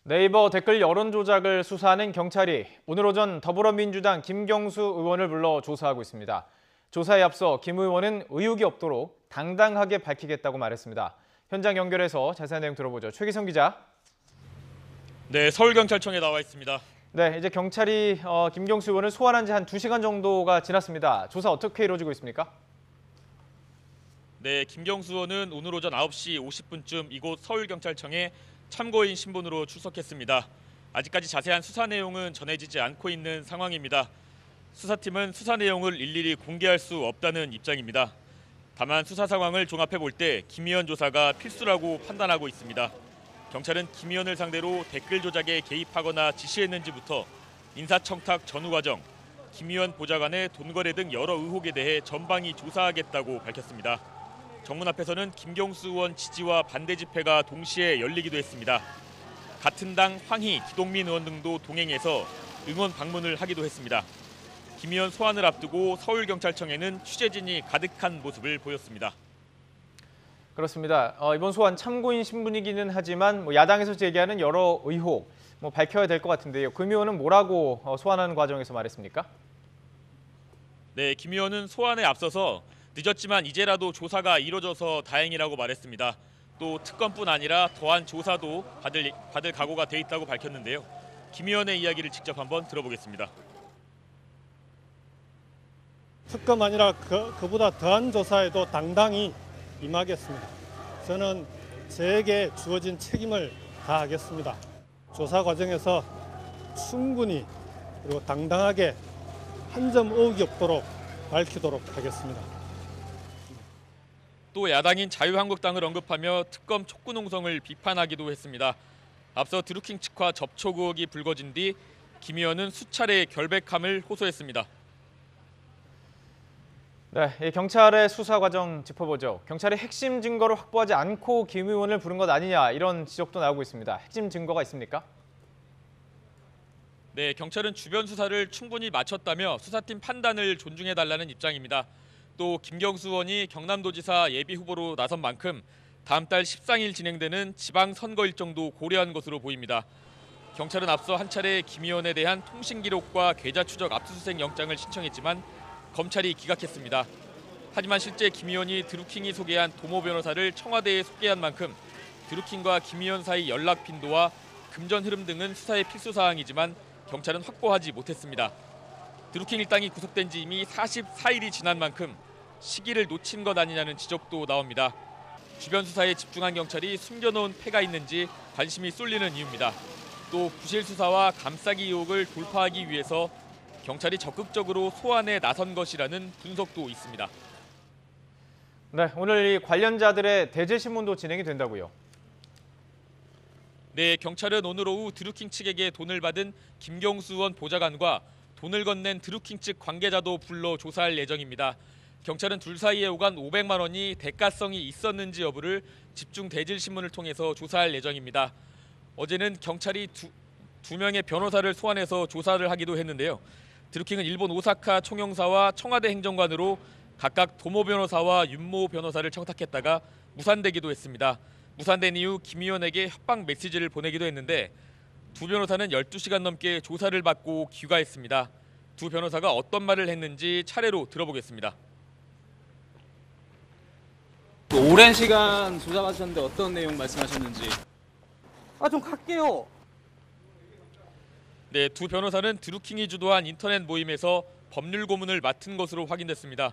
네이버 댓글 여론 조작을 수사하는 경찰이 오늘 오전 더불어민주당 김경수 의원을 불러 조사하고 있습니다. 조사에 앞서 김 의원은 의혹이 없도록 당당하게 밝히겠다고 말했습니다. 현장 연결해서 자세한 내용 들어보죠. 최기성 기자. 네, 서울경찰청에 나와 있습니다. 네, 이제 경찰이 김경수 의원을 소환한 지 한 2시간 정도가 지났습니다. 조사 어떻게 이루어지고 있습니까? 네, 김경수 의원은 오늘 오전 9시 50분쯤 이곳 서울경찰청에 참고인 신분으로 출석했습니다. 아직까지 자세한 수사 내용은 전해지지 않고 있는 상황입니다. 수사팀은 수사 내용을 일일이 공개할 수 없다는 입장입니다. 다만 수사 상황을 종합해 볼 때 김 의원 조사가 필수라고 판단하고 있습니다. 경찰은 김 의원을 상대로 댓글 조작에 개입하거나 지시했는지부터 인사청탁 전후 과정, 김 의원 보좌관의 돈 거래 등 여러 의혹에 대해 전방위 조사하겠다고 밝혔습니다. 정문 앞에서는 김경수 의원 지지와 반대 집회가 동시에 열리기도 했습니다. 같은 당 황희, 기동민 의원 등도 동행해서 응원 방문을 하기도 했습니다. 김 의원 소환을 앞두고 서울경찰청에는 취재진이 가득한 모습을 보였습니다. 그렇습니다. 이번 소환 참고인 신분이기는 하지만 야당에서 제기하는 여러 의혹 밝혀야 될 것 같은데요. 김 의원은 뭐라고 소환하는 과정에서 말했습니까? 네, 김 의원은 소환에 앞서서 늦었지만 이제라도 조사가 이뤄져서 다행이라고 말했습니다. 또 특검뿐 아니라 더한 조사도 받을 각오가 돼 있다고 밝혔는데요. 김 의원의 이야기를 직접 한번 들어보겠습니다. 특검 아니라 그보다 더한 조사에도 당당히 임하겠습니다. 저는 저에게 주어진 책임을 다하겠습니다. 조사 과정에서 충분히 그리고 당당하게 한 점 의혹이 없도록 밝히도록 하겠습니다. 또 야당인 자유한국당을 언급하며 특검 촉구 농성을 비판하기도 했습니다. 앞서 드루킹 측과 접촉 의혹이 불거진 뒤 김 의원은 수차례 결백함을 호소했습니다. 네, 경찰의 수사 과정 짚어보죠. 경찰이 핵심 증거를 확보하지 않고 김 의원을 부른 것 아니냐 이런 지적도 나오고 있습니다. 핵심 증거가 있습니까? 네, 경찰은 주변 수사를 충분히 마쳤다며 수사팀 판단을 존중해달라는 입장입니다. 또 김경수 의원이 경남도지사 예비후보로 나선 만큼 다음 달 13일 진행되는 지방선거 일정도 고려한 것으로 보입니다. 경찰은 앞서 한 차례 김 의원에 대한 통신 기록과 계좌 추적 압수수색 영장을 신청했지만 검찰이 기각했습니다. 하지만 실제 김 의원이 드루킹이 소개한 도모 변호사를 청와대에 소개한 만큼 드루킹과 김 의원 사이 연락 빈도와 금전 흐름 등은 수사의 필수 사항이지만 경찰은 확보하지 못했습니다. 드루킹 일당이 구속된 지 이미 44일이 지난 만큼 시기를 놓친 것 아니냐는 지적도 나옵니다. 주변 수사에 집중한 경찰이 숨겨놓은 패가 있는지 관심이 쏠리는 이유입니다. 또 부실 수사와 감싸기 의혹을 돌파하기 위해서 경찰이 적극적으로 소환에 나선 것이라는 분석도 있습니다. 네, 오늘 이 관련자들의 대제 신문도 진행이 된다고요. 네, 경찰은 오늘 오후 드루킹 측에게 돈을 받은 김경수 의원 보좌관과 돈을 건넨 드루킹 측 관계자도 불러 조사할 예정입니다. 경찰은 둘 사이에 오간 500만 원이 대가성이 있었는지 여부를 집중 대질 신문을 통해서 조사할 예정입니다. 어제는 경찰이 두 명의 변호사를 소환해서 조사를 하기도 했는데요. 드루킹은 일본 오사카 총영사와 청와대 행정관으로 각각 도모 변호사와 윤모 변호사를 청탁했다가 무산되기도 했습니다. 무산된 이후 김 의원에게 협박 메시지를 보내기도 했는데 두 변호사는 12시간 넘게 조사를 받고 귀가했습니다. 두 변호사가 어떤 말을 했는지 차례로 들어보겠습니다. 오랜 시간 조사받으셨는데 어떤 내용 말씀하셨는지. 좀 갈게요. 네, 두 변호사는 드루킹이 주도한 인터넷 모임에서 법률 고문을 맡은 것으로 확인됐습니다.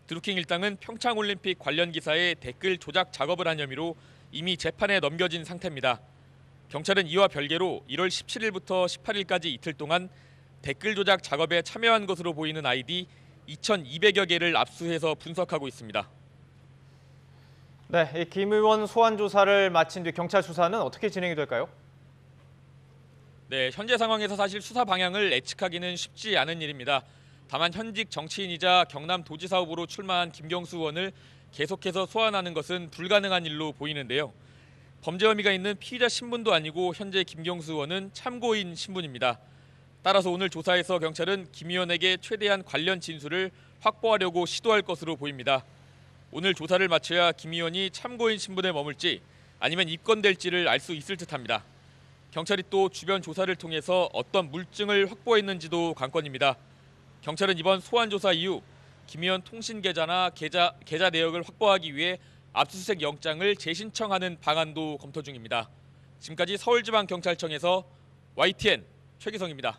드루킹 일당은 평창올림픽 관련 기사에 댓글 조작 작업을 한 혐의로 이미 재판에 넘겨진 상태입니다. 경찰은 이와 별개로 1월 17일부터 18일까지 이틀 동안 댓글 조작 작업에 참여한 것으로 보이는 아이디 2,200여 개를 압수해서 분석하고 있습니다. 네, 김 의원 소환 조사를 마친 뒤 경찰 수사는 어떻게 진행이 될까요? 네, 현재 상황에서 사실 수사 방향을 예측하기는 쉽지 않은 일입니다. 다만 현직 정치인이자 경남도지사 후보로 출마한 김경수 의원을 계속해서 소환하는 것은 불가능한 일로 보이는데요. 범죄 혐의가 있는 피의자 신분도 아니고 현재 김경수 의원은 참고인 신분입니다. 따라서 오늘 조사에서 경찰은 김 의원에게 최대한 관련 진술을 확보하려고 시도할 것으로 보입니다. 오늘 조사를 마쳐야 김 의원이 참고인 신분에 머물지 아니면 입건될지를 알 수 있을 듯합니다. 경찰이 또 주변 조사를 통해서 어떤 물증을 확보했는지도 관건입니다. 경찰은 이번 소환 조사 이후 김 의원 통신 계좌나 계좌 내역을 확보하기 위해 압수수색 영장을 재신청하는 방안도 검토 중입니다. 지금까지 서울지방경찰청에서 YTN 최기성입니다.